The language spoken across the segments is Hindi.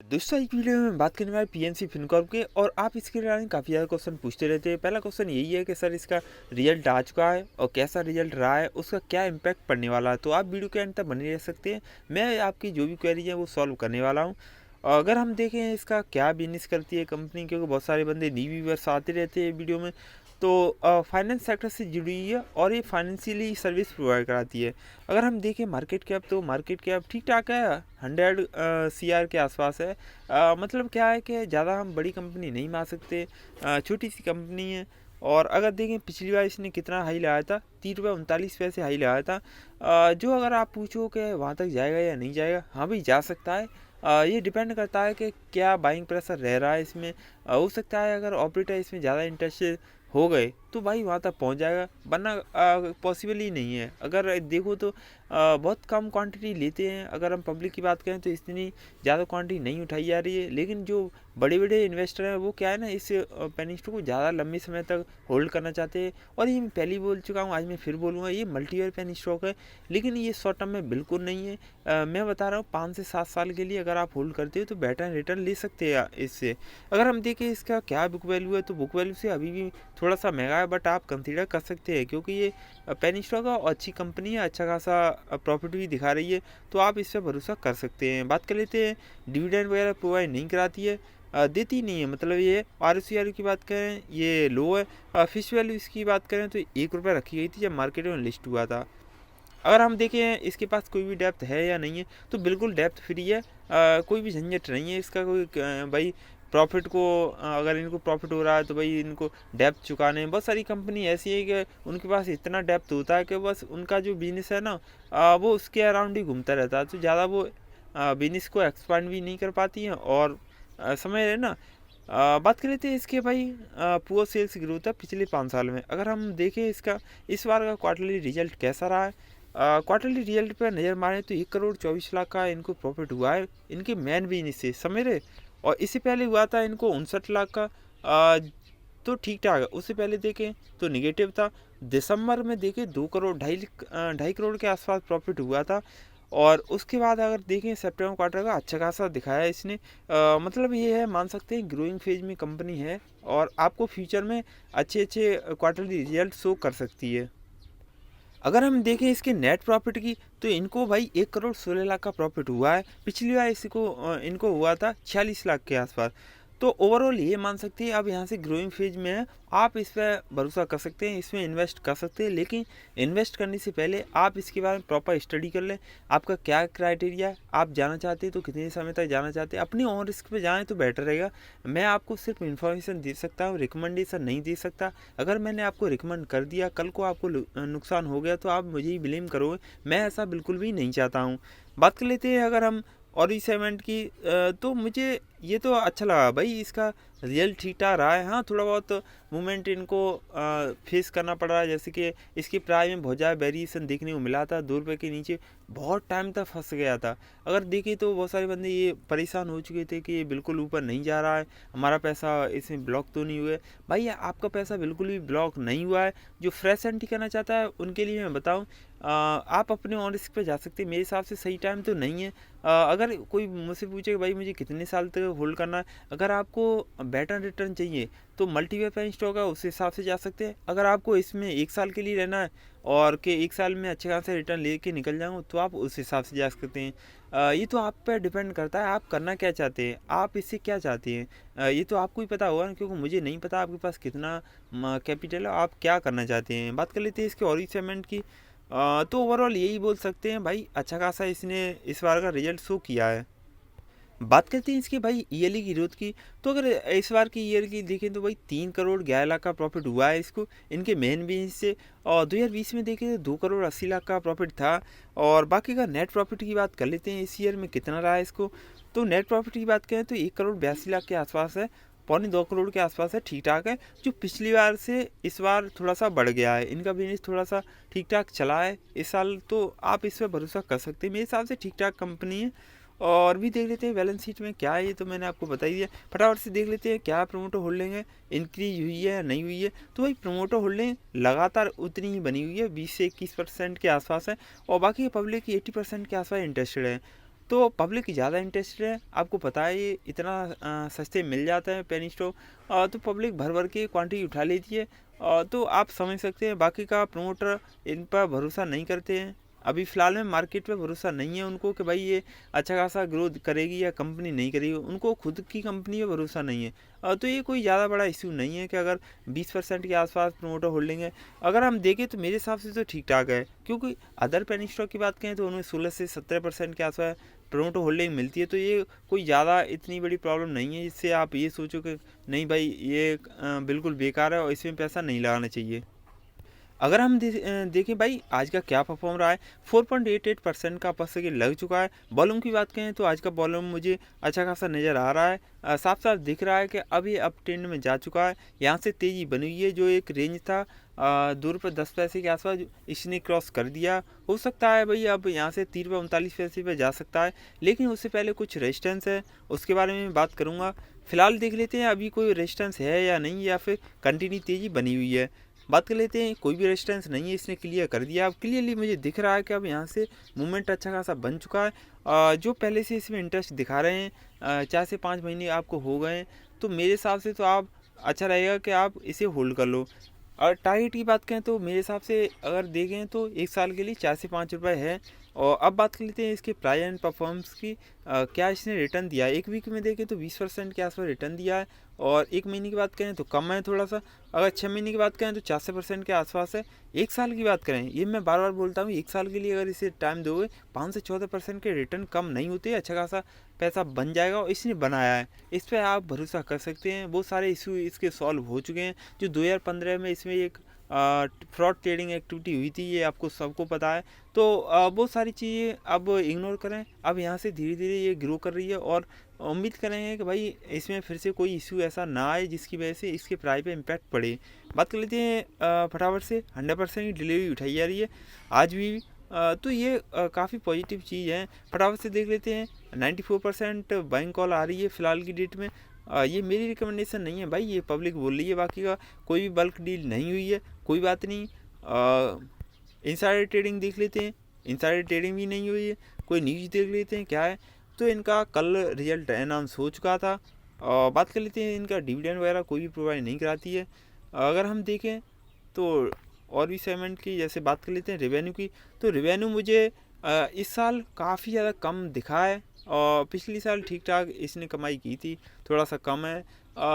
दोस्तों एक वीडियो में बात करने वाले पीएनसी फिनकॉर्प के और आप इसके रिगार्डिंग काफ़ी ज़्यादा क्वेश्चन पूछते रहते हैं। पहला क्वेश्चन यही है कि सर इसका रिजल्ट आ चुका है और कैसा रिजल्ट रहा है, उसका क्या इम्पैक्ट पड़ने वाला है। तो आप वीडियो के अंत तक बने रह सकते हैं। मैं आपकी जो भी क्वेरी है वो सॉल्व करने वाला हूँ। अगर हम देखें इसका क्या बिजनेस करती है कंपनी, क्योंकि बहुत सारे बंदे न्यू व्यूअर्स आते रहते हैं वीडियो में, तो फाइनेंस सेक्टर से जुड़ी हुई है और ये फाइनेंशियली सर्विस प्रोवाइड कराती है। अगर हम देखें मार्केट कैप, तो मार्केट कैप ठीक ठाक है, 100 CR के आसपास है। मतलब क्या है कि ज़्यादा हम बड़ी कंपनी नहीं मान सकते, छोटी सी कंपनी है। और अगर देखें पिछली बार इसने कितना हाई लगाया था, 3 रुपये 39 पैसे हाई लगाया था। जो अगर आप पूछो कि वहाँ तक जाएगा या नहीं जाएगा, हाँ भाई जा सकता है। ये डिपेंड करता है कि क्या बाइंग प्रेशर रह रहा है इसमें। हो सकता है अगर ऑपरेटर इसमें ज़्यादा इंटरेस्ट हो गए तो भाई वहाँ तक पहुँच जाएगा, वरना पॉसिबल ही नहीं है। अगर देखो तो बहुत कम क्वांटिटी लेते हैं। अगर हम पब्लिक की बात करें तो इतनी ज़्यादा क्वांटिटी नहीं उठाई जा रही है, लेकिन जो बड़े बड़े इन्वेस्टर हैं वो क्या है ना, इस पेनी स्टॉक को ज़्यादा लंबे समय तक होल्ड करना चाहते हैं। और ये मैं पहले ही बोल चुका हूँ, आज मैं फिर बोलूँगा, ये मल्टी ईयर पेनी स्टॉक है, लेकिन ये शॉर्ट टर्म में बिल्कुल नहीं है। मैं बता रहा हूँ 5 से 7 साल के लिए अगर आप होल्ड करते हो तो बेटर रिटर्न ले सकते हैं इससे। अगर हम देखें इसका क्या बुक वैल्यू है, तो बुक वैल्यू से अभी भी थोड़ा सा महंगा है, बट आप कंसीडर कर सकते हैं क्योंकि ये पेनी स्टॉक है और अच्छी कंपनी है, अच्छा खासा प्रॉफिट भी दिखा रही है, तो आप इस पर भरोसा कर सकते हैं। बात कर लेते हैं, डिविडेंड वगैरह प्रोवाइड नहीं कराती है, देती नहीं है। मतलब ये ROCR की बात करें ये लो है। फिश वैल्यू इसकी बात करें तो 1 रुपये रखी गई थी जब मार्केट में लिस्ट हुआ था। अगर हम देखें इसके पास कोई भी डेप्थ है या नहीं है, तो बिल्कुल डेप्थ फ्री है। कोई भी झंझट नहीं है इसका, कोई भाई प्रॉफिट को अगर इनको प्रॉफिट हो रहा है तो भाई इनको डेप्थ चुकाने हैं। बहुत सारी कंपनी ऐसी है कि उनके पास इतना डेप्थ होता है कि बस उनका जो बिजनेस है ना, वो उसके अराउंड ही घूमता रहता है, तो ज़्यादा वो बिजनेस को एक्सपांड भी नहीं कर पाती हैं। और समझ रहे ना। बात कर लेते हैं इसके भाई पुअर सेल्स ग्रोथ है पिछले 5 साल में। अगर हम देखें इसका इस बार का क्वार्टरली रिजल्ट कैसा रहा है, क्वार्टरली रिजल्ट पर नज़र मारें तो 1 करोड़ 24 लाख का इनको प्रॉफिट हुआ है इनके मेन बिजनेस से, समझ रहे। और इससे पहले हुआ था इनको 59 लाख का। तो ठीक ठाक है। उससे पहले देखें तो निगेटिव था। दिसंबर में देखें 2 करोड़ 2.5 करोड़ के आसपास प्रॉफिट हुआ था। और उसके बाद अगर देखें सितंबर क्वार्टर का अच्छा खासा दिखाया इसने। मतलब ये है, मान सकते हैं ग्रोइंग फेज में कंपनी है और आपको फ्यूचर में अच्छे अच्छे क्वार्टरली रिजल्ट शो कर सकती है। अगर हम देखें इसके नेट प्रॉफिट की, तो इनको भाई 1 करोड़ 16 लाख का प्रॉफिट हुआ है। पिछली बार इनको हुआ था 46 लाख के आसपास। तो ओवरऑल ये मान सकते हैं अब यहाँ से ग्रोइंग फेज में है, आप इस पर भरोसा कर सकते हैं, इसमें इन्वेस्ट कर सकते हैं। लेकिन इन्वेस्ट करने से पहले आप इसके बारे में प्रॉपर स्टडी कर लें। आपका क्या क्राइटेरिया है, आप जाना चाहते हैं तो कितने समय तक जाना चाहते हैं, अपनी ऑन रिस्क पे जाएँ तो बेटर रहेगा। मैं आपको सिर्फ इन्फॉर्मेशन दे सकता हूँ, रिकमेंडेशन नहीं दे सकता। अगर मैंने आपको रिकमेंड कर दिया, कल को आपको नुकसान हो गया तो आप मुझे ही ब्लेम करोगे। मैं ऐसा बिल्कुल भी नहीं चाहता हूँ। बात कर लेते हैं अगर हम और इस सेगमेंट की, तो मुझे ये तो अच्छा लगा भाई, इसका रिजल्ट ठीक ठाक रहा है। हाँ, थोड़ा बहुत मूवमेंट इनको फेस करना पड़ रहा है, जैसे कि इसकी प्राइस में बहुत ज़्यादा वेरिएशन देखने को मिला था, 2 रुपये के नीचे बहुत टाइम तक फंस गया था। अगर देखें तो बहुत सारे बंदे ये परेशान हो चुके थे कि ये बिल्कुल ऊपर नहीं जा रहा है, हमारा पैसा इसमें ब्लॉक तो नहीं हुआ है। भाई आपका पैसा बिल्कुल भी ब्लॉक नहीं हुआ है। जो फ्रेश एंट्री करना चाहता है उनके लिए मैं बताऊँ, आप अपने ऑन रिस्क पे जा सकते हैं। मेरे हिसाब से सही टाइम तो नहीं है। अगर कोई मुझसे पूछे कि भाई मुझे कितने साल तक होल्ड करना है, अगर आपको बेटर रिटर्न चाहिए तो मल्टीपल पेनी स्टॉक है, उस हिसाब से जा सकते हैं। अगर आपको इसमें 1 साल के लिए रहना है और कि 1 साल में अच्छे खासे रिटर्न लेके निकल जाऊँ, तो आप उस हिसाब से जा सकते हैं। ये तो आप पे डिपेंड करता है, आप करना क्या चाहते हैं, आप इससे क्या चाहते हैं। ये तो आपको ही पता होगा ना, क्योंकि मुझे नहीं पता आपके पास कितना कैपिटल है, आप क्या करना चाहते हैं। बात कर लेते हैं इसके और सेगमेंट की। तो ओवरऑल यही बोल सकते हैं भाई, अच्छा खासा इसने इस बार का रिजल्ट शो किया है। बात करते हैं इसके भाई ईयरली की ग्रोथ की, तो अगर इस बार की ईयर की देखें तो भाई 3 करोड़ 11 लाख का प्रॉफिट हुआ है इसको इनके मेन बिजनेस से। और 2020 में देखें तो 2 करोड़ 80 लाख का प्रॉफिट था। और बाकी का नेट प्रॉफिट की बात कर लेते हैं, इस ईयर में कितना रहा है इसको। तो नेट प्रॉफिट की बात करें तो 1 करोड़ 82 लाख के आसपास है, 1.25 करोड़ के आसपास है, ठीक ठाक है। जो पिछली बार से इस बार थोड़ा सा बढ़ गया है, इनका बिजनेस थोड़ा सा ठीक ठाक चला है इस साल, तो आप इस पर भरोसा कर सकते हैं। मेरे हिसाब से ठीक ठाक कंपनी है। और भी देख लेते हैं बैलेंस शीट में क्या है, ये तो मैंने आपको बता ही दिया। फटाफट से देख लेते हैं क्या प्रमोटर होल्डिंग है, इंक्रीज हुई है या नहीं हुई है। तो भाई प्रमोटर होल्डिंग लगातार उतनी ही बनी हुई है, 20 से 21% के आसपास है। और बाकी पब्लिक 80% के आसपास इंटरेस्टेड है। तो पब्लिक ज़्यादा इंटरेस्टेड है। आपको पता है ये इतना सस्ते मिल जाता है पेनी स्टॉक, तो पब्लिक भर भर के क्वांटिटी उठा लेती है। तो आप समझ सकते हैं बाकी का प्रमोटर इन पर भरोसा नहीं करते हैं। अभी फ़िलहाल में मार्केट पे भरोसा नहीं है उनको कि भाई ये अच्छा खासा ग्रोथ करेगी या कंपनी नहीं करेगी, उनको खुद की कंपनी पे भरोसा नहीं है। तो ये कोई ज़्यादा बड़ा इशू नहीं है कि अगर 20% के आसपास प्रमोटर होल्डिंग है। अगर हम देखें तो मेरे हिसाब से तो ठीक ठाक है, क्योंकि अदर पेनी स्टॉक की बात करें तो उनमें 16 से 17% के आसपास प्रमोटर होल्डिंग मिलती है। तो ये कोई ज़्यादा इतनी बड़ी प्रॉब्लम नहीं है जिससे आप ये सोचो कि नहीं भाई ये बिल्कुल बेकार है और इसमें पैसा नहीं लगाना चाहिए। अगर हम देखें भाई आज का क्या परफॉर्म रहा है, 4.88% का आपस से लग चुका है। वॉल्यूम की बात करें तो आज का वॉल्यूम मुझे अच्छा खासा नज़र आ रहा है। साफ साफ दिख रहा है कि अब ये अप ट्रेंड में जा चुका है। यहाँ से तेज़ी बनी हुई है, जो एक रेंज था ₹2.10 के आसपास इसने क्रॉस कर दिया। हो सकता है भाई अब यहाँ से ₹3.39 पे जा सकता है, लेकिन उससे पहले कुछ रेजिस्टेंस है, उसके बारे में बात करूँगा। फिलहाल देख लेते हैं अभी कोई रेजिस्टेंस है या नहीं, या फिर कंटिन्यू तेज़ी बनी हुई है। बात कर लेते हैं, कोई भी रेजिस्टेंस नहीं है, इसने क्लियर कर दिया। अब क्लियरली मुझे दिख रहा है कि अब यहाँ से मूवमेंट अच्छा खासा बन चुका है। जो पहले से इसमें इंटरेस्ट दिखा रहे हैं 4 से 5 महीने आपको हो गए हैं, तो मेरे हिसाब से तो आप अच्छा रहेगा कि आप इसे होल्ड कर लो। और टारगेट की बात करें तो मेरे हिसाब से अगर देखें तो 1 साल के लिए 4 से 5 रुपये है। और अब बात कर लेते हैं इसके प्राइस एंड परफॉर्मेंस की। क्या इसने रिटर्न दिया है, एक वीक में देखें तो 20% के आसपास रिटर्न दिया है। और एक महीने की बात करें तो कम है थोड़ा सा। अगर 6 महीने की बात करें तो 400% के आसपास है। एक साल की बात करें, ये मैं बार बार बोलता हूँ, एक साल के लिए अगर इसे टाइम दोगे 5 से 14% के रिटर्न कम नहीं होते, अच्छा खासा पैसा बन जाएगा। और इसने बनाया है, इस पर आप भरोसा कर सकते हैं। बहुत सारे इशू इसके सॉल्व हो चुके हैं। जो 2015 में इसमें एक फ्रॉड ट्रेडिंग एक्टिविटी हुई थी, ये आपको सबको पता है। तो बहुत सारी चीज़ें अब इग्नोर करें। अब यहाँ से धीरे धीरे ये ग्रो कर रही है और उम्मीद करेंगे कि भाई इसमें फिर से कोई इशू ऐसा ना आए जिसकी वजह से इसके प्राइस पे इम्पैक्ट पड़े। बात कर लेते हैं फटाफट से 100% की डिलीवरी उठाई जा रही है आज भी। तो ये काफ़ी पॉजिटिव चीज़ है। फटाफट से देख लेते हैं, 94% बाइंग कॉल आ रही है फ़िलहाल की डेट में। ये मेरी रिकमेंडेशन नहीं है भाई, ये पब्लिक बोल रही है, बाकी का कोई भी बल्क डील नहीं हुई है, कोई बात नहीं। इनसाइडर ट्रेडिंग देख लेते हैं, इनसाइडर ट्रेडिंग भी नहीं हुई है। कोई न्यूज़ देख लेते हैं क्या है। तो इनका कल रिजल्ट अनाउंस हो चुका था। बात कर लेते हैं, इनका डिविडेंड वगैरह कोई भी प्रोवाइड नहीं कराती है। अगर हम देखें तो और भी सेगमेंट की जैसे बात कर लेते हैं रेवेन्यू की, तो रेवेन्यू मुझे इस साल काफ़ी ज़्यादा कम दिखा है। और पिछले साल ठीक ठाक इसने कमाई की थी, थोड़ा सा कम है।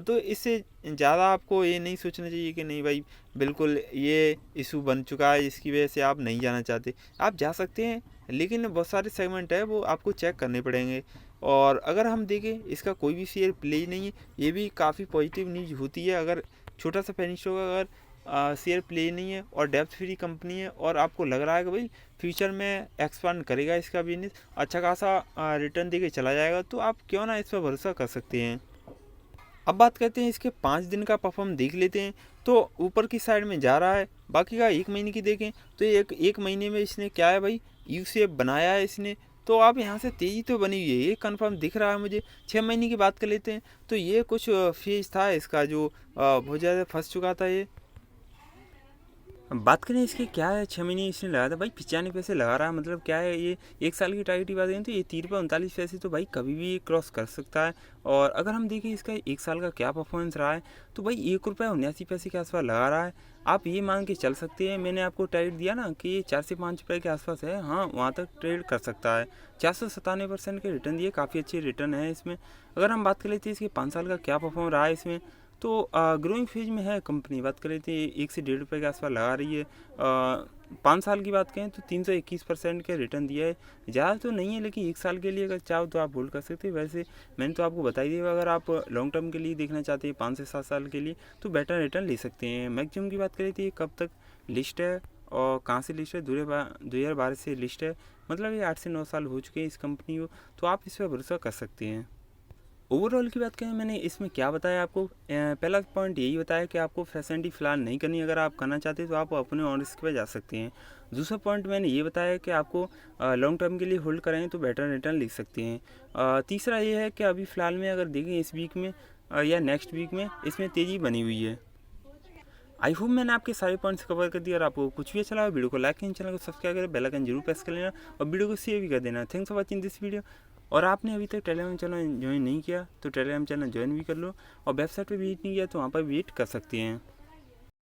तो इससे ज़्यादा आपको ये नहीं सोचना चाहिए कि नहीं भाई बिल्कुल ये इशू बन चुका है जिसकी वजह से आप नहीं जाना चाहते। आप जा सकते हैं, लेकिन बहुत सारे सेगमेंट है वो आपको चेक करने पड़ेंगे। और अगर हम देखें इसका कोई भी शेयर प्ले नहीं है, ये भी काफ़ी पॉजिटिव न्यूज़ होती है। अगर छोटा सा पेनी स्टॉक अगर शेयर प्ले नहीं है और डेप्थ फ्री कंपनी है और आपको लग रहा है कि भाई फ्यूचर में एक्सपांड करेगा इसका बिजनेस, अच्छा खासा रिटर्न दे के चला जाएगा, तो आप क्यों ना इस पर भरोसा कर सकते हैं। अब बात करते हैं इसके 5 दिन का परफॉर्म देख लेते हैं। तो ऊपर की साइड में जा रहा है। बाकी का एक महीने की देखें तो एक महीने में इसने क्या है भाई यू शेप बनाया है इसने। तो आप यहाँ से तेज़ी तो बनी हुई है, ये कंफर्म दिख रहा है मुझे। 6 महीने की बात कर लेते हैं तो ये कुछ फेज था इसका जो बहुत ज़्यादा फंस चुका था ये। बात करें इसके क्या है, 6 महीने इसने लगाया था भाई 95 पैसे लगा रहा है, मतलब क्या है ये एक साल की टारगेट की बात करें तो ये ₹3.39 तो भाई कभी भी क्रॉस कर सकता है। और अगर हम देखें इसका एक साल का क्या परफॉर्मेंस रहा है तो भाई ₹1.79 के आसपास लगा रहा है। आप ये मान के चल सकते हैं, मैंने आपको टारगेट दिया ना कि ये 4 से 5 रुपये के आसपास है, हाँ वहाँ तक ट्रेड कर सकता है। 497% के रिटर्न दिए, काफ़ी अच्छे रिटर्न है इसमें। अगर हम बात कर लेते हैं इसके 5 साल का क्या परफॉर्म रहा है इसमें, तो ग्रोइंग फेज में है कंपनी। बात करें तो 1 से ₹1.5 के आसपास लगा रही है। 5 साल की बात करें तो 321% के रिटर्न दिया है। ज़्यादा तो नहीं है, लेकिन 1 साल के लिए अगर चाहो तो आप होल्ड कर सकते हैं। वैसे मैंने तो आपको बता ही दिया, अगर आप लॉन्ग टर्म के लिए देखना चाहते हैं 5 से 7 साल के लिए तो बेटर रिटर्न ले सकते हैं। मैक्सिमम की बात करें तो ये कब तक लिस्ट है और कहाँ से लिस्ट है, 2012 से लिस्ट है, मतलब ये 8 से 9 साल हो चुके हैं इस कंपनी को, तो आप इस पर भरोसा कर सकते हैं। ओवरऑल की बात करें मैंने इसमें क्या बताया आपको, पहला पॉइंट यही बताया कि आपको फैसिलिटी फ़िलहाल नहीं करनी, अगर आप करना चाहते हैं तो आप अपने ऑन रिस्क पे जा सकते हैं। दूसरा पॉइंट मैंने ये बताया कि आपको लॉन्ग टर्म के लिए होल्ड करें तो बेटर रिटर्न लिख सकते हैं। तीसरा ये है कि अभी फ़िलहाल में अगर देखें इस वीक में या नेक्स्ट वीक में इसमें तेज़ी बनी हुई है। आई होप मैंने आपके सारे पॉइंट्स कवर कर दिया। और आपको कुछ भी अच्छा लगा वीडियो को लाइक करें, चैनल को सब्सक्राइब करें, बेल आइकन जरूर प्रेस कर लेना और वीडियो को शेयर भी कर देना। Thanks for watching this video. और आपने अभी तक टेलीग्राम चैनल ज्वाइन नहीं किया तो टेलीग्राम चैनल ज्वाइन भी कर लो, और वेबसाइट पर विजिट नहीं किया तो वहाँ पर विजिट कर सकते हैं।